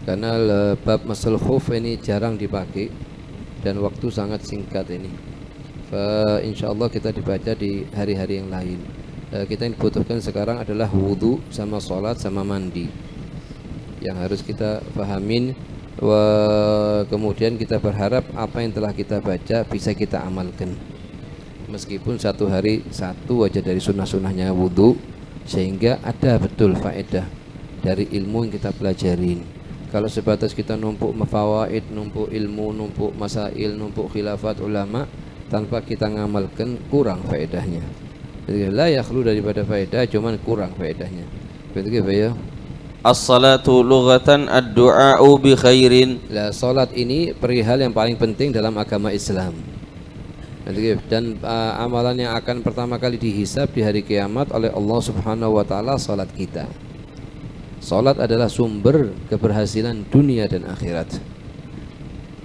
karena bab masal khuf ini jarang dipakai dan waktu sangat singkat ini. Insyaallah kita dibaca di hari-hari yang lain. Kita yang dibutuhkan sekarang adalah wudu sama sholat sama mandi yang harus kita pahamin. Kemudian kita berharap apa yang telah kita baca bisa kita amalkan, meskipun satu hari satu aja dari sunnah-sunnahnya wudu, sehingga ada betul faedah dari ilmu yang kita pelajarin. Kalau sebatas kita numpuk mafawaid, numpuk ilmu, numpuk masail, numpuk khilafat ulama tanpa kita ngamalkan, kurang faedahnya. Jadi la yakhlu daripada faedah, cuman kurang faedahnya. Begitu ya. As-salatu lughatan ad-du'a'u bi khairin. Lah salat ini perihal yang paling penting dalam agama Islam. Dan amalan yang akan pertama kali dihisab di hari kiamat oleh Allah Subhanahu wa taala salat kita. Salat adalah sumber keberhasilan dunia dan akhirat.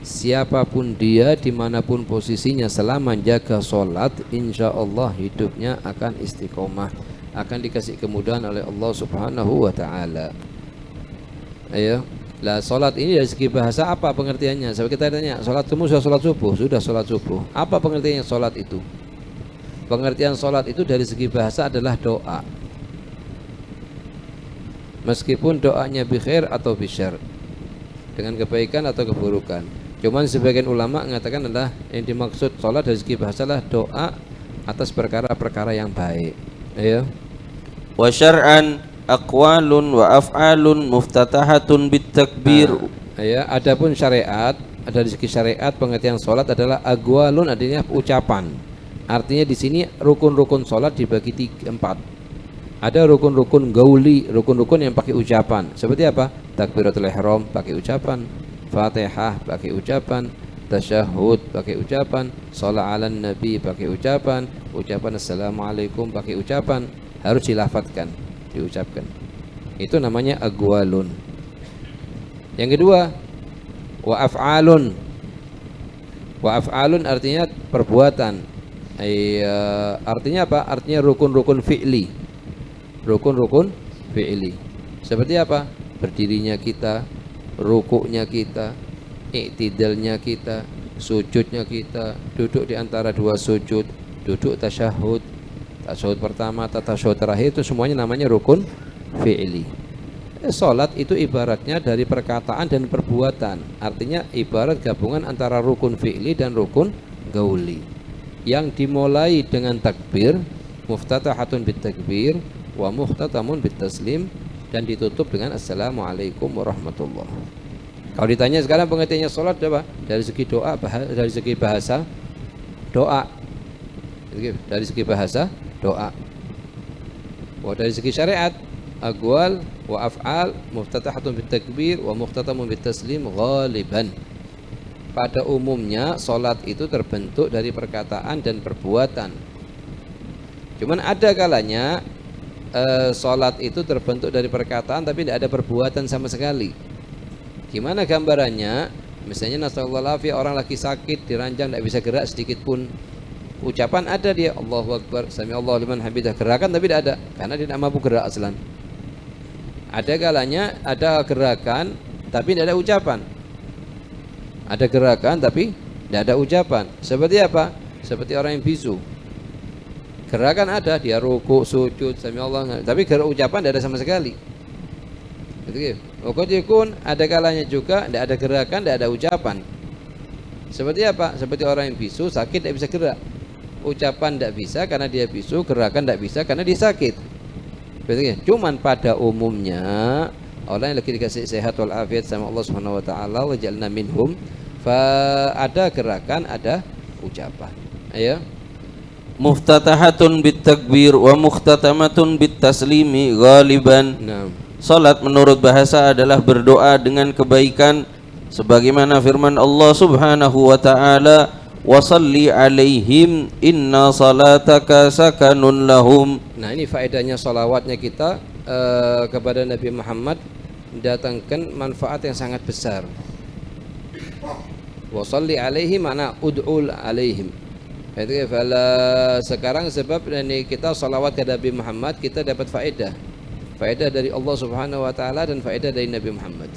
Siapapun dia, dimanapun posisinya, selama menjaga solat, insya Allah hidupnya akan istiqomah, akan dikasih kemudahan oleh Allah Subhanahu wa ta'ala. Ayo, lah solat ini dari segi bahasa apa pengertiannya? Sebab kita tanya, solat semua sudah solat subuh, sudah solat subuh. Apa pengertiannya solat itu? Pengertian solat itu dari segi bahasa adalah doa. Meskipun doanya bi khair atau bi syarr, dengan kebaikan atau keburukan. Cuman sebagian ulama mengatakan adalah yang dimaksud sholat dari segi bahasa adalah doa atas perkara-perkara yang baik. Ayo. Wa syar'an aqwalun wa af'alun muftatahatun bit takbir. Ya, adapun syariat, dari segi syariat pengertian sholat adalah aqwalun, artinya ucapan. Artinya di sini rukun-rukun sholat dibagi 4. Ada rukun-rukun gauli, rukun-rukun yang pakai ucapan. Seperti apa? Takbiratul ihram pakai ucapan, Fatihah pakai ucapan, tasyahud pakai ucapan, shalat 'alan nabi pakai ucapan, ucapan assalamualaikum pakai ucapan, harus dilafadzkan, diucapkan. Itu namanya aqwalun. Yang kedua, wa af'alun. Wa af'alun artinya perbuatan. Artinya apa? Artinya rukun-rukun fi'li. Rukun-rukun fi'li. Seperti apa? Berdirinya kita, rukuknya kita, i'tidalnya kita, sujudnya kita, duduk di antara dua sujud, duduk tasyahud, tasyahud pertama atau tasyahud terakhir, itu semuanya namanya rukun fi'li. Salat itu ibaratnya dari perkataan dan perbuatan. Artinya ibarat gabungan antara rukun fi'li dan rukun gauli. Yang dimulai dengan takbir, muftatahatun bit takbir wa muhtatamun bit taslim, dan ditutup dengan assalamualaikum warahmatullah. Kalau ditanya sekarang pengertiannya sholat apa? Dari segi doa, dari segi bahasa doa. Dari segi bahasa doa. Dari segi syariat, aqwal wa af'al muftatahatun bit takbir wa muhtatamun bit taslim ghaliban. Pada umumnya sholat itu terbentuk dari perkataan dan perbuatan. Cuman ada kalanya sholat itu terbentuk dari perkataan tapi tidak ada perbuatan sama sekali. Gimana gambarannya? Misalnya nasallallahu alaihi, orang lagi sakit, diranjang, tidak bisa gerak sedikit pun. Ucapan ada dia, Allahu Akbar, sami Allahu liman hamidah, gerakan tapi tidak ada, karena dia tidak mampu gerak aslan. Ada kalanya ada gerakan tapi tidak ada ucapan. Ada gerakan tapi tidak ada ucapan. Seperti apa? Seperti orang yang bisu. Gerakan ada, dia rukuk, sujud, sami Allah, tapi gerak ucapan tidak ada sama sekali. Gitu. Waktu ada kalanya juga tidak ada gerakan, tidak ada ucapan. Seperti apa? Seperti orang yang bisu, sakit, tidak bisa gerak. Ucapan tidak bisa karena dia bisu, gerakan tidak bisa karena dia sakit. Betul. Cuman pada umumnya orang yang lagi dikasih sehat wal afiat sama Allah Subhanahu wa taala, wa ja'alna minhum, ada gerakan, ada ucapan. Ayo. Muftatahatun bit takbir wa mukhtatamatun bit taslimi ghaliban. Salat menurut bahasa adalah berdoa dengan kebaikan, sebagaimana firman Allah Subhanahu wa taala, wa shalli alaihim inna salataka sakanun lahum. Nah, ini faedahnya salawatnya kita kepada Nabi Muhammad, mendatangkan manfaat yang sangat besar. Wa shalli alaihim mana ud'ul alaihim. Itu sekarang sebab ini kita salawat ke Nabi Muhammad, kita dapat faedah dari Allah Subhanahu wa taala dan faedah dari Nabi Muhammad.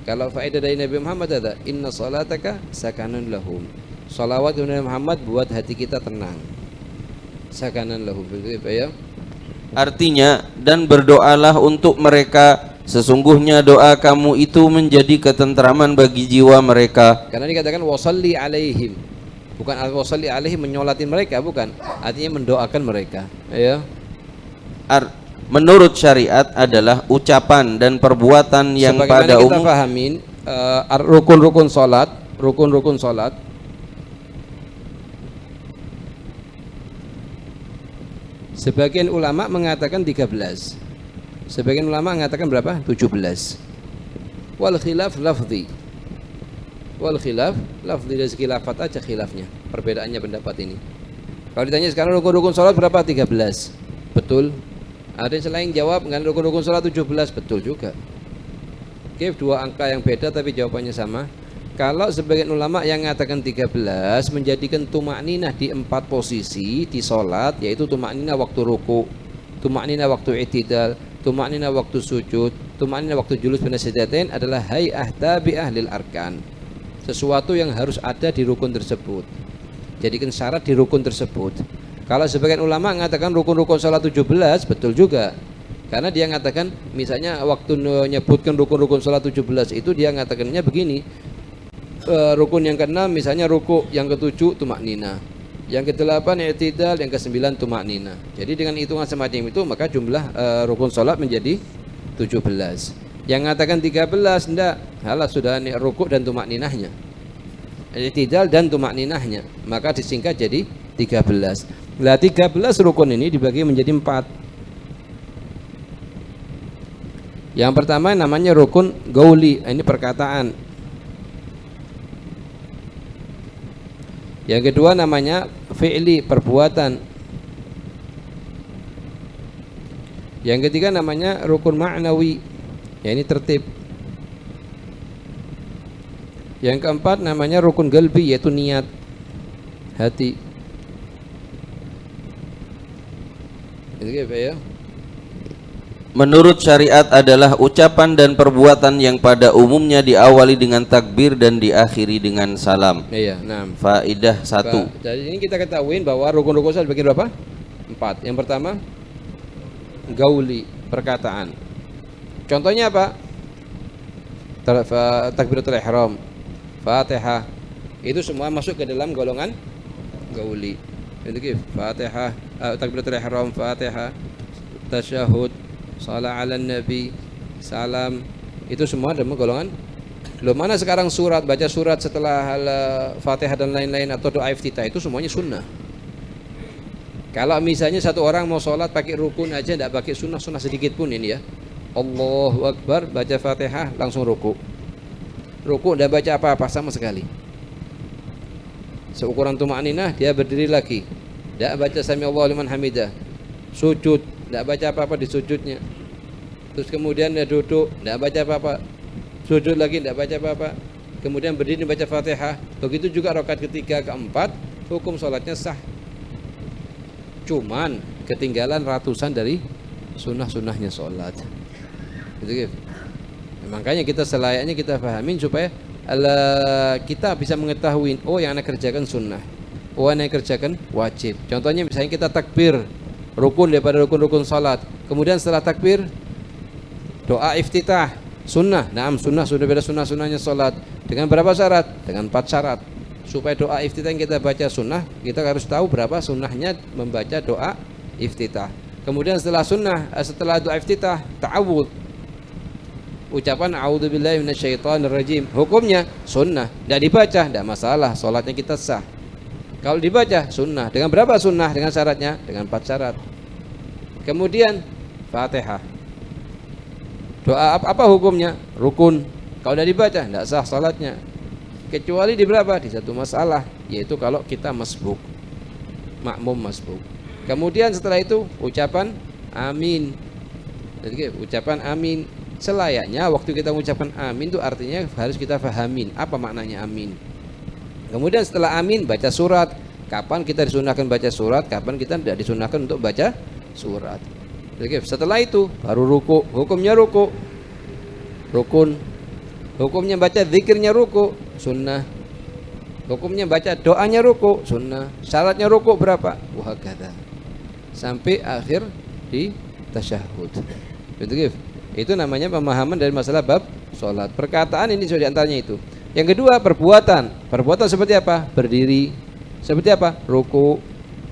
Kalau faedah dari Nabi Muhammad ada inna salataka sakanun lahum. Salawat kepada Nabi Muhammad buat hati kita tenang. Sakanan lahum. Ya? Artinya, dan berdoalah untuk mereka, sesungguhnya doa kamu itu menjadi ketentraman bagi jiwa mereka. Karena dikatakan wasalli alaihim. Bukan wasalli alaihim menyolatin mereka, bukan. Artinya mendoakan mereka. Ya. Menurut syariat adalah ucapan dan perbuatan yang pada kita umum. pahamin rukun-rukun salat. Sebagian ulama mengatakan 13. Sebagian ulama mengatakan berapa? 17. Wal khilaf lafzi. Wal khilaf lafzi, dari segi lafaz aja khilafnya. Perbedaannya pendapat ini. Kalau ditanya sekarang rukun-rukun salat berapa? 13. Betul. Ada yang selain jawab dengan rukun-rukun salat 17, betul juga. Oke, dua angka yang beda tapi jawabannya sama. Kalau sebagian ulama yang mengatakan 13 menjadikan tumakninah di 4 posisi di salat, yaitu tumakninah waktu ruku, tumakninah waktu i'tidal, tumakninah waktu sujud, tumakninah waktu julus baina sajdatain adalah hay'ah tabi'ah lil arkan. Sesuatu yang harus ada di rukun tersebut. Jadikan syarat di rukun tersebut. Kalau sebagian ulama mengatakan rukun-rukun salat 17, betul juga. Karena dia mengatakan misalnya waktu menyebutkan rukun-rukun salat 17 itu dia mengatakannya begini. Rukun yang ke-6 misalnya ruku, yang ke-7 tumakninah, yang ke-8 i'tidal, yang ke-9 tumakninah. Jadi dengan hitungan semacam itu maka jumlah rukun salat menjadi 17. Yang mengatakan 13 enggak, halah sudah ruku dan tumakninahnya, i'tidal dan tumakninahnya, maka disingkat jadi 13. Lah 13 rukun ini dibagi menjadi 4. Yang pertama namanya rukun gauli, ini perkataan. Yang kedua namanya fi'li, perbuatan. Yang ketiga namanya rukun ma'nawi, ya ini tertib. Yang keempat namanya rukun qalbi, yaitu niat, hati. Itu ya. Menurut syariat adalah ucapan dan perbuatan yang pada umumnya diawali dengan takbir dan diakhiri dengan salam. Iya, nah. Faidah 1. Jadi ini kita ketahuin bahwa rukun-rukun salat bagi berapa? 4. Yang pertama gauli, perkataan. Contohnya apa? Takbiratul ihram, Fatihah. Itu semua masuk ke dalam golongan gauli. Itu Fatihah, takbiratul ihram, Fatihah, tasyahud, salat ala nabi, salam, itu semua dalam golongan. Loh, mana sekarang surat, baca surat setelah Fatihah dan lain-lain atau doa iftitah, itu semuanya sunnah. Kalau misalnya satu orang mau sholat pakai rukun aja, tidak pakai sunnah sedikit pun ini ya. Allahu Akbar, baca Fatihah langsung ruku. Ruku tidak baca apa-apa sama sekali. Seukuran tumakninah dia berdiri lagi, tidak baca sami Allahu liman hamidah. Sujud, tidak baca apa-apa di sujudnya. Terus kemudian dia duduk, tidak baca apa-apa. Sujud lagi, tidak baca apa-apa. Kemudian berdiri baca Fatihah. Begitu juga rakaat ketiga, keempat, hukum sholatnya sah. Cuman ketinggalan ratusan dari sunnah-sunnahnya sholat. Gitu. Makanya kita selayaknya kita pahamin supaya kita bisa mengetahui, oh yang anak kerjakan sunnah, oh yang anak kerjakan wajib. Contohnya misalnya kita takbir, rukun daripada rukun-rukun salat. Kemudian setelah takbir doa iftitah, sunnah. Naam, sunnah sudah beda sunnah-sunnahnya salat. Dengan berapa syarat? Dengan 4 syarat. Supaya doa iftitah yang kita baca sunnah, kita harus tahu berapa sunnahnya membaca doa iftitah. Kemudian setelah sunnah, setelah doa iftitah, ta'awudz. Ucapan a'udzubillahi minasyaitonirrajim. Hukumnya sunnah. Tidak dibaca, tidak masalah, salatnya kita sah. Kalau dibaca sunnah, dengan berapa sunnah? Dengan syaratnya, dengan 4 syarat. Kemudian Fatihah. Doa apa hukumnya? Rukun. Kalau tidak dibaca, tidak sah salatnya. Kecuali di berapa? Di satu masalah, yaitu kalau kita masbuk, makmum masbuk. Kemudian setelah itu ucapan amin. Jadi ucapan amin selayaknya waktu kita mengucapkan amin itu artinya harus kita fahamin apa maknanya amin. Kemudian setelah amin baca surat. Kapan kita disunahkan baca surat, kapan kita tidak disunahkan untuk baca surat. Oke, setelah itu baru ruku. Hukumnya ruku, rukun. Hukumnya baca zikirnya ruku, sunnah. Hukumnya baca doanya ruku, sunnah. Syaratnya ruku berapa? Wahakadha. Sampai akhir di tasyahud. Betul. Itu namanya pemahaman dari masalah bab sholat. Perkataan ini sudah diantaranya itu. Yang kedua, perbuatan. Perbuatan seperti apa? Berdiri. Seperti apa? Ruku,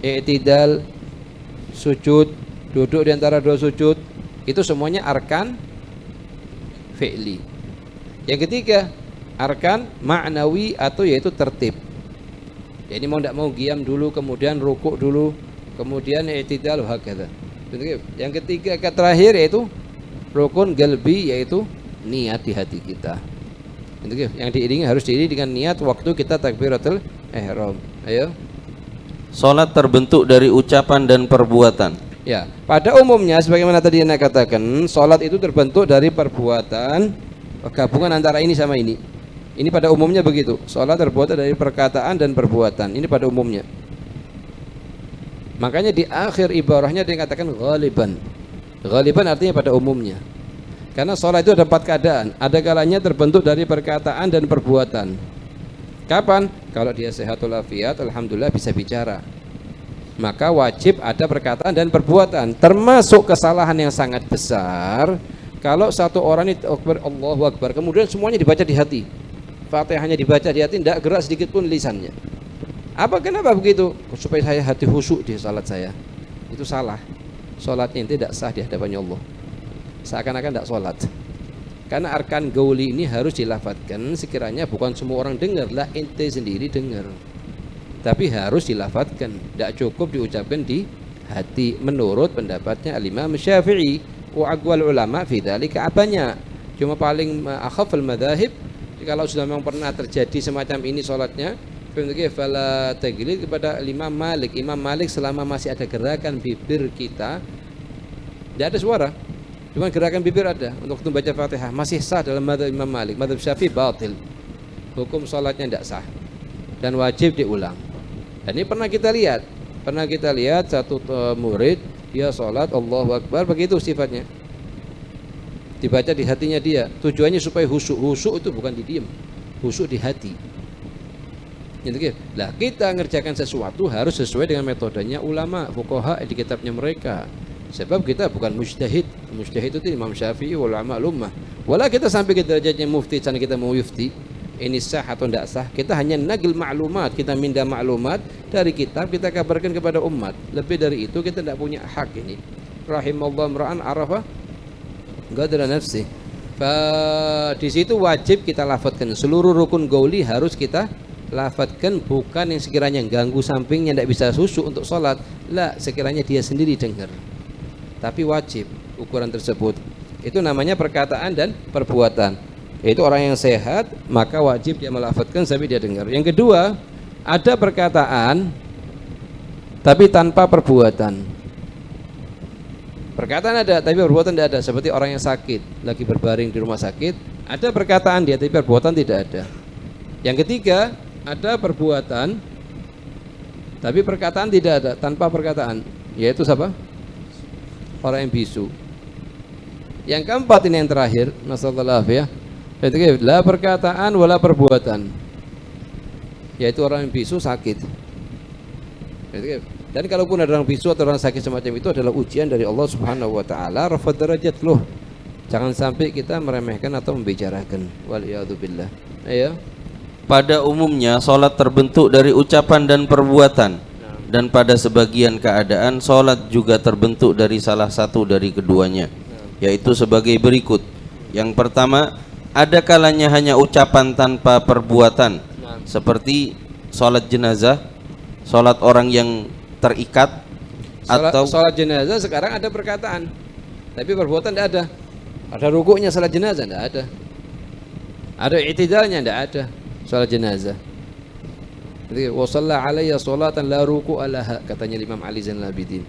i'tidal, sujud, duduk di antara dua sujud. Itu semuanya arkan fi'li. Yang ketiga, arkan ma'nawi atau yaitu tertib. Jadi mau tidak mau qiyam dulu, kemudian ruku dulu, kemudian i'tidal, hakadha. Yang ketiga, terakhir yaitu rukun qalbi, yaitu niat di hati kita. Yang diiringi harus diiringi dengan niat waktu kita takbiratul ihram. Ayo. Salat terbentuk dari ucapan dan perbuatan. Ya, pada umumnya sebagaimana tadi Anda katakan, salat itu terbentuk dari perbuatan, gabungan antara ini sama ini. Ini pada umumnya begitu. Salat terbuat dari perkataan dan perbuatan. Ini pada umumnya. Makanya di akhir ibarahnya dia katakan ghaliban. Ghaliban artinya pada umumnya. Karena sholat itu ada 4 keadaan. Ada kalanya terbentuk dari perkataan dan perbuatan. Kapan? Kalau dia sehat walafiat, alhamdulillah bisa bicara. Maka wajib ada perkataan dan perbuatan. Termasuk kesalahan yang sangat besar kalau satu orang itu akbar, Allahu akbar, kemudian semuanya dibaca di hati. Fatihahnya dibaca di hati, tidak gerak sedikit pun lisannya. Kenapa begitu? Supaya saya hati khusyuk di salat saya. Itu salah. Salatnya tidak sah di hadapan Allah. Seakan-akan tidak salat. Karena arkan gauli ini harus dilafatkan sekiranya bukan semua orang dengar, lah ente sendiri dengar. Tapi harus dilafatkan, tidak cukup diucapkan di hati menurut pendapatnya Al-Imam Syafi'i wa aqwal ulama fi dzalika apanya. Cuma paling akhaful madzahib, kalau sudah memang pernah terjadi semacam ini salatnya, fala taglid kepada Imam Malik. Imam Malik selama masih ada gerakan bibir kita, tidak ada suara, cuma gerakan bibir ada untuk membaca Fatihah, masih sah dalam madzhab Imam Malik. Madzhab Syafi'i batil, hukum salatnya tidak sah dan wajib diulang. Dan ini pernah kita lihat satu murid dia salat Allahu akbar, begitu sifatnya, dibaca di hatinya dia, tujuannya supaya khusyuk. Khusyuk itu bukan di diem, khusyuk di hati. Lah kita ngerjakan sesuatu harus sesuai dengan metodenya ulama fuqaha di kitabnya mereka. Sebab kita bukan mujtahid. Mujtahid itu Imam Syafi'i wal ulama ummah. Wala kita sampai ke derajatnya mufti, sana kita mau yufti ini sah atau tidak sah. Kita hanya nagil maklumat, kita minta maklumat dari kitab, kita kabarkan kepada umat. Lebih dari itu kita tidak punya hak ini. Rahimallahu imra'an arafa qadra nafsi. Di situ wajib kita lafadzkan seluruh rukun gauli, harus kita lafadzkan, bukan yang sekiranya ganggu sampingnya tidak bisa khusyuk untuk sholat, lah sekiranya dia sendiri dengar. Tapi wajib ukuran tersebut. Itu namanya perkataan dan perbuatan. Itu orang yang sehat maka wajib dia melafadzkan sampai dia dengar. Yang kedua, ada perkataan tapi tanpa perbuatan. Perkataan ada tapi perbuatan tidak ada. Seperti orang yang sakit lagi berbaring di rumah sakit, ada perkataan dia tapi perbuatan tidak ada. Yang ketiga, ada perbuatan tapi perkataan tidak ada, tanpa perkataan, yaitu siapa? Orang yang bisu. Yang keempat ini yang terakhir, nasallallahu ya, yaitu la perkataan wala perbuatan, yaitu orang yang bisu sakit. Dan kalaupun ada orang bisu atau orang sakit semacam itu adalah ujian dari Allah Subhanahu wa taala, rafa'at derajat loh. Jangan sampai kita meremehkan atau membicarakan. Waliyadzubillah. Ayo. Pada umumnya salat terbentuk dari ucapan dan perbuatan, dan pada sebagian keadaan salat juga terbentuk dari salah satu dari keduanya, yaitu sebagai berikut. Yang pertama, ada kalanya hanya ucapan tanpa perbuatan, seperti salat jenazah, salat orang yang terikat, atau salat jenazah sekarang ada perkataan tapi perbuatan tidak ada. Ada rukuknya salat jenazah tidak ada. Ada i'tidalnya tidak ada. Salat jenazah. Jadi wa shalla alayya salatan la ruku'a laha, katanya Imam Ali Zainal Abidin.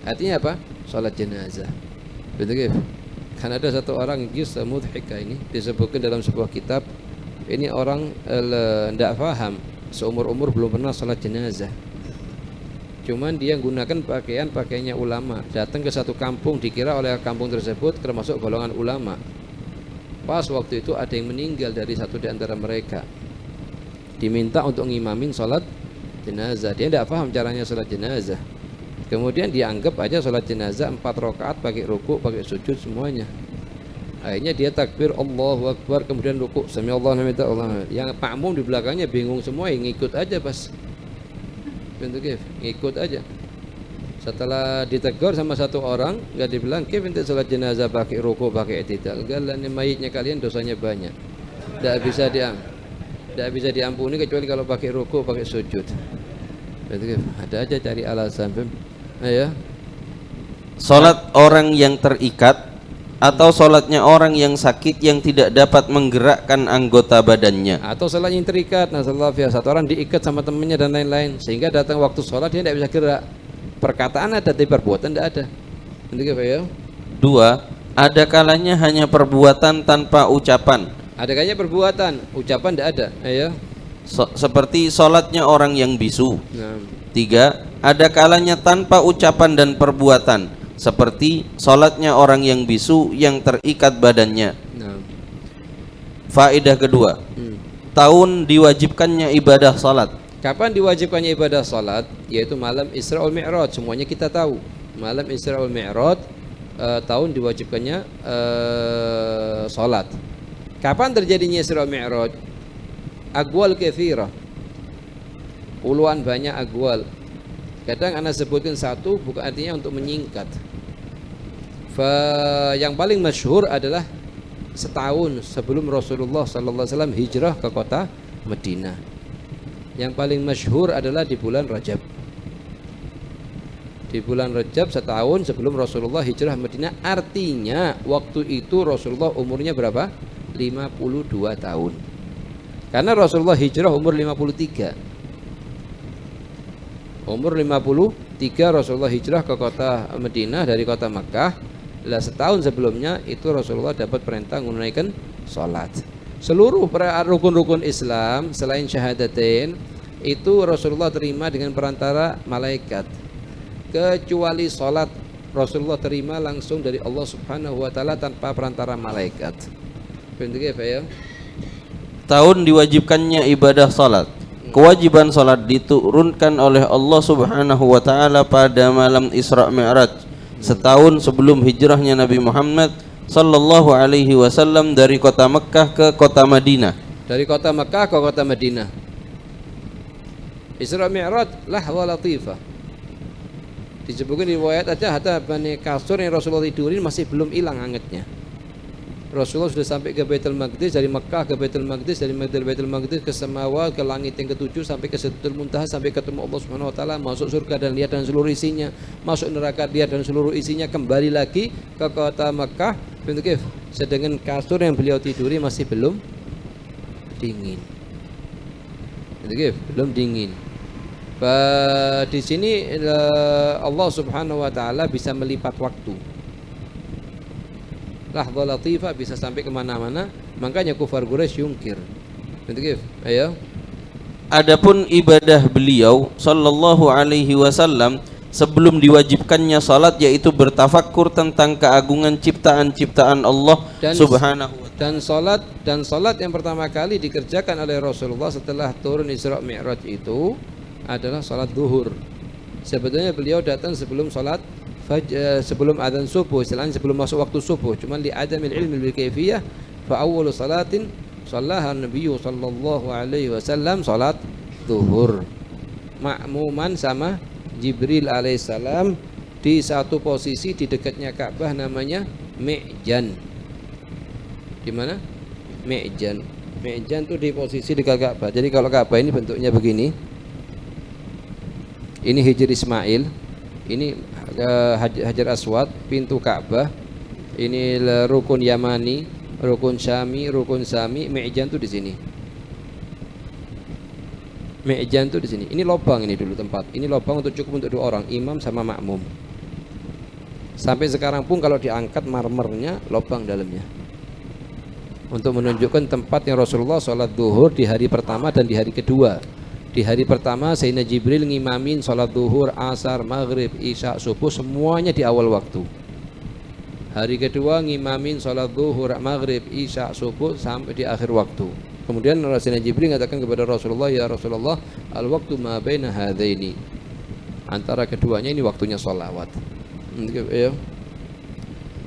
Artinya apa? Salat jenazah. Betul kan? Kan ada satu orang kisah mudhika ini disebutkan dalam sebuah kitab. Ini orang tidak paham, seumur-umur belum pernah salat jenazah. Cuman dia gunakan pakaiannya ulama, datang ke satu kampung, dikira oleh kampung tersebut termasuk golongan ulama. Pas waktu itu ada yang meninggal dari satu di antara mereka, diminta untuk ngimamin sholat jenazah. Dia tidak paham caranya sholat jenazah. Kemudian dianggap aja sholat jenazah 4 rakaat pakai rukuk, pakai sujud semuanya. Akhirnya dia takbir Allahu Akbar, kemudian rukuk sami Allahu liman hamidah Allah. Yang makmum di belakangnya bingung semua, yang ngikut aja pas. Bentuk ngikut aja. Setelah ditegur sama satu orang, enggak dibilang, "Kif ente salat jenazah pakai rukuk, pakai i'tidal?" Galane mayitnya kalian dosanya banyak. Enggak bisa diampuni kecuali kalau pakai rukuk, pakai sujud. Bentuk ada aja cari alasan, Bim. Ayo. Salat orang yang terikat atau salatnya orang yang sakit yang tidak dapat menggerakkan anggota badannya. Atau salat yang terikat, nah salat satu orang diikat sama temannya dan lain-lain, sehingga datang waktu salat dia tidak bisa gerak. Perkataan ada tapi perbuatan tidak ada. Nanti apa ya? 2. Ada kalanya hanya perbuatan tanpa ucapan. Ada kalanya perbuatan, ucapan tidak ada. Ayo. Seperti sholatnya orang yang bisu. Nah. 3. Ada kalanya tanpa ucapan dan perbuatan, seperti sholatnya orang yang bisu yang terikat badannya. Nah. Faedah kedua, tahun diwajibkannya ibadah salat. Kapan diwajibkannya ibadah salat? Yaitu malam Isra wal Mi'raj. Semuanya kita tahu. Malam Isra wal Mi'raj tahun diwajibkannya salat. Kapan terjadinya Isra wal Mi'raj? Aqwal katsirah. Puluhan banyak aqwal. Kadang ana sebutkan satu bukan artinya untuk menyingkat. Yang paling masyhur adalah setahun sebelum Rasulullah sallallahu alaihi wasallam hijrah ke kota Madinah. Yang paling masyhur adalah di bulan Rajab. Di bulan Rajab setahun sebelum Rasulullah hijrah Madinah. Artinya waktu itu Rasulullah umurnya berapa? 52 tahun. Karena Rasulullah hijrah umur 53. Umur 53 Rasulullah hijrah ke kota Madinah dari kota Makkah. Lah setahun sebelumnya itu Rasulullah dapat perintah menunaikan salat. Seluruh rukun-rukun Islam selain syahadatain itu Rasulullah terima dengan perantara malaikat, kecuali salat Rasulullah terima langsung dari Allah Subhanahu wa taala tanpa perantara malaikat. Bentuknya apa ya? Tahun diwajibkannya ibadah salat. Kewajiban salat diturunkan oleh Allah Subhanahu wa taala pada malam Isra Mi'raj, setahun sebelum hijrahnya Nabi Muhammad sallallahu alaihi wasallam dari kota Mekkah ke kota Madinah. Dari kota Mekkah ke kota Madinah. Isra Mi'raj lahwa latifah. Disebutkan di riwayat aja hatta bani kasur yang Rasulullah tidurin masih belum hilang hangatnya. Rasulullah sudah sampai ke Baitul Maqdis, dari Mekkah ke Baitul Maqdis, dari Baitul Maqdis ke Samawat, ke langit yang ke-7 sampai ke Sidratul Muntaha, sampai ketemu Allah Subhanahu wa taala, masuk surga dan lihat dan seluruh isinya, masuk neraka lihat dan seluruh isinya, kembali lagi ke kota Mekkah. Bentuknya sedangkan kasur yang beliau tiduri masih belum dingin. Bentuknya belum dingin. Di sini Allah Subhanahu wa taala bisa melipat waktu. Lahdzah latifah bisa sampai kemana-mana, makanya kufar Quraisy yungkir. Bentuknya, ayo. Adapun ibadah beliau sallallahu alaihi wasallam sebelum diwajibkannya salat, yaitu bertafakkur tentang keagungan ciptaan-ciptaan Allah Subhanahu wa taala. Dan salat yang pertama kali dikerjakan oleh Rasulullah setelah turun Isra Mi'raj itu adalah salat zuhur. Sebetulnya beliau datang sebelum salat sebelum adzan subuh, istilahnya sebelum masuk waktu subuh, cuman li adamil ilmi bil kaifiyah fa awwalu salatin shallaha an-nabiy sallallahu alaihi wasallam salat zuhur ma'muman sama Jibril alaihissalam di satu posisi di dekatnya Ka'bah namanya Mi'jan. Di mana? Mi'jan. Mi'jan itu di posisi dekat Ka'bah. Jadi kalau Ka'bah ini bentuknya begini. Ini Hijr Ismail. Ini Hajar Aswad, pintu Ka'bah. Ini rukun Yamani, rukun Syami, rukun Sami. Mi'jan itu di sini. Mi'jan itu di sini. Ini lubang ini dulu tempat. Ini lubang untuk cukup untuk 2 orang, imam sama makmum. Sampai sekarang pun kalau diangkat marmernya lubang dalamnya. Untuk menunjukkan tempat yang Rasulullah sholat zuhur di hari pertama dan di hari kedua. Di hari pertama Sayyidina Jibril ngimamin sholat zuhur, asar, maghrib, isya, subuh, semuanya di awal waktu. Hari kedua ngimamin sholat zuhur, maghrib, isya, subuh sampai di akhir waktu. Kemudian Rasulullah Jibril mengatakan kepada Rasulullah, ya Rasulullah, al waktu ma baina hadaini. Antara keduanya ini waktunya sholawat. Ya.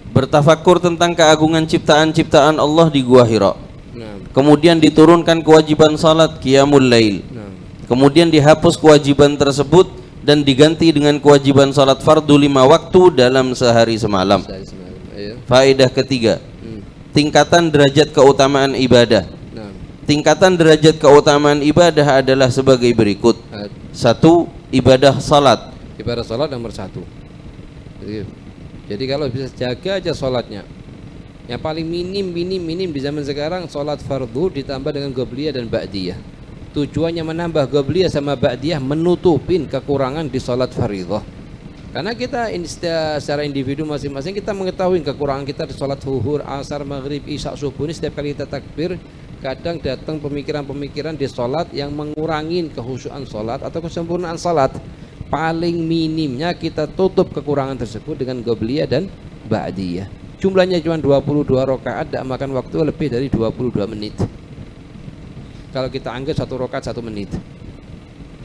Bertafakur tentang keagungan ciptaan-ciptaan Allah di Gua Hira. Nah. Kemudian diturunkan kewajiban salat qiyamul lail. Nah. Kemudian dihapus kewajiban tersebut dan diganti dengan kewajiban salat fardu 5 waktu dalam sehari semalam. Ya. Faedah ketiga, tingkatan derajat keutamaan ibadah. Nah. Tingkatan derajat keutamaan ibadah adalah sebagai berikut. 1. Ibadah salat. Ibadah salat nomor 1. Jadi kalau bisa jaga aja salatnya. Yang paling minim di zaman sekarang salat fardu ditambah dengan qobliyah dan ba'diyah. Tujuannya menambah qobliyah sama ba'diyah, menutupin kekurangan di salat fardhah. Karena kita secara individu masing-masing kita mengetahui kekurangan kita di sholat zuhur, asar, maghrib, isya, subuh ini. Setiap kali kita takbir kadang datang pemikiran-pemikiran di sholat yang mengurangi kehusuan sholat atau kesempurnaan sholat. Paling minimnya kita tutup kekurangan tersebut dengan qobliyah dan ba'diyah. Jumlahnya cuma 22 rakaat, tidak makan waktu lebih dari 22 menit. Kalau kita anggap 1 rakaat 1 menit.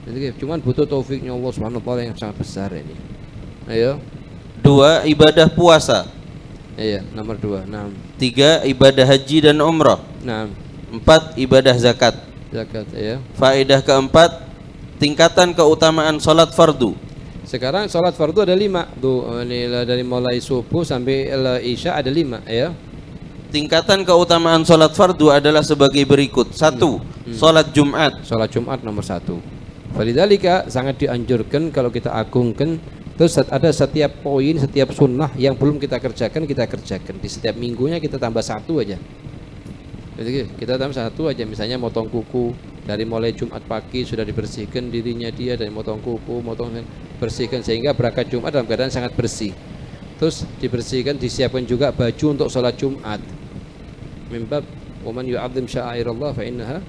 Jadi cuma butuh taufiknya Allah Subhanahu wa taala yang sangat besar ini. Ayo. 2. Ibadah puasa. Iya, nomor 2. 3. Ibadah haji dan umrah. 4. Ibadah zakat. Zakat, ya. Faedah keempat, tingkatan keutamaan salat fardu. Sekarang salat fardu ada 5. Tuh, ini dari mulai subuh sampai isya ada 5, ya. Tingkatan keutamaan salat fardu adalah sebagai berikut. 1. Salat Jumat. Salat Jumat nomor 1. Falidhalika sangat dianjurkan kalau kita agungkan. Terus ada setiap poin, setiap sunnah yang belum kita kerjakan, kita kerjakan. Di setiap minggunya kita tambah 1 aja. Jadi kita tambah 1 aja. Misalnya motong kuku, dari mulai Jumat pagi sudah dibersihkan dirinya dia, dari motong kuku, bersihkan sehingga berangkat Jumat dalam keadaan sangat bersih. Terus dibersihkan, disiapkan juga baju untuk sholat Jumat. Mimbab waman yu'adzim sya'airallah fa innaha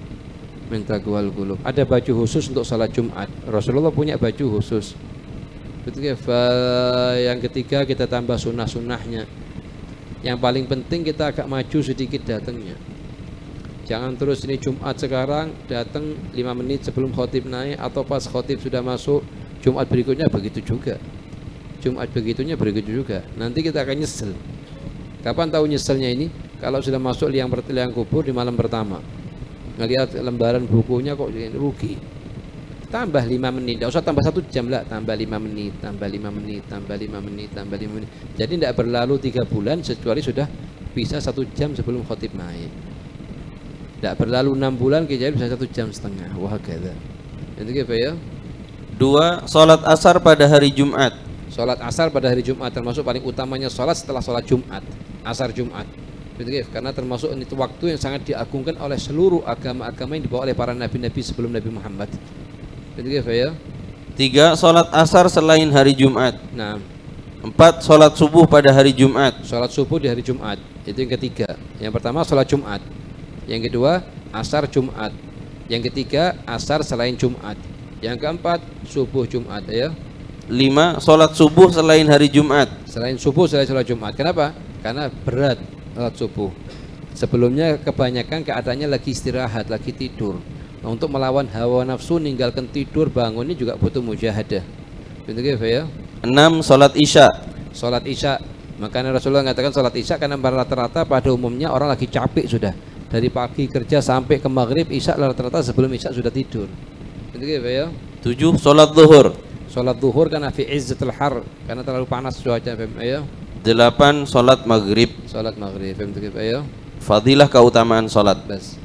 min taqwal qulub. Ada baju khusus untuk sholat Jumat. Rasulullah punya baju khusus. Betul ya. Yang ketiga kita tambah sunnah-sunnahnya. Yang paling penting kita agak maju sedikit datangnya. Jangan terus ini Jumat sekarang datang 5 menit sebelum khotib naik, atau pas khotib sudah masuk. Jumat berikutnya begitu juga. Jumat begitunya begitu juga. Nanti kita akan nyesel. Kapan tahu nyeselnya ini? Kalau sudah masuk liang kubur di malam pertama, ngelihat lembaran bukunya kok rugi. Tambah 5 menit, tidak usah tambah 1 jam lah, tambah 5 menit, tambah 5 menit, tambah 5 menit, tambah 5 menit. Jadi tidak berlalu 3 bulan kecuali sudah bisa 1 jam sebelum khotib naik. Tidak berlalu 6 bulan kecuali bisa 1,5 jam. Wah kata. Itu apa ya? 2. Salat asar pada hari Jumat. Salat asar pada hari Jumat termasuk paling utamanya salat setelah salat Jumat, asar Jumat. Karena termasuk itu waktu yang sangat diagungkan oleh seluruh agama-agama yang dibawa oleh para nabi-nabi sebelum Nabi Muhammad. Ya? 3. Salat asar selain hari Jumat. 4. Salat subuh pada hari Jumat. Salat subuh di hari Jumat. Itu yang ketiga. Yang pertama salat Jumat. Yang kedua asar Jumat. Yang ketiga asar selain Jumat. Yang keempat subuh Jumat, ya. 5. Salat subuh selain hari Jumat. Selain subuh selain salat Jumat. Kenapa? Karena berat salat subuh. Sebelumnya kebanyakan keadaannya lagi istirahat, lagi tidur. Nah, untuk melawan hawa nafsu, ninggalkan tidur, bangun ini juga butuh mujahadah. Begitu ya? 6. Salat Isya. Salat Isya. Makanya Rasulullah mengatakan salat Isya karena rata-rata pada umumnya orang lagi capek sudah. Dari pagi kerja sampai ke maghrib, Isya rata-rata sebelum Isya sudah tidur. Begitu ya? 7. Salat Zuhur. Salat Zuhur karena fi izzatul har, karena terlalu panas cuaca, ya. 8. Salat Maghrib. Salat Maghrib, begitu ya? Fadilah keutamaan salat. Bas.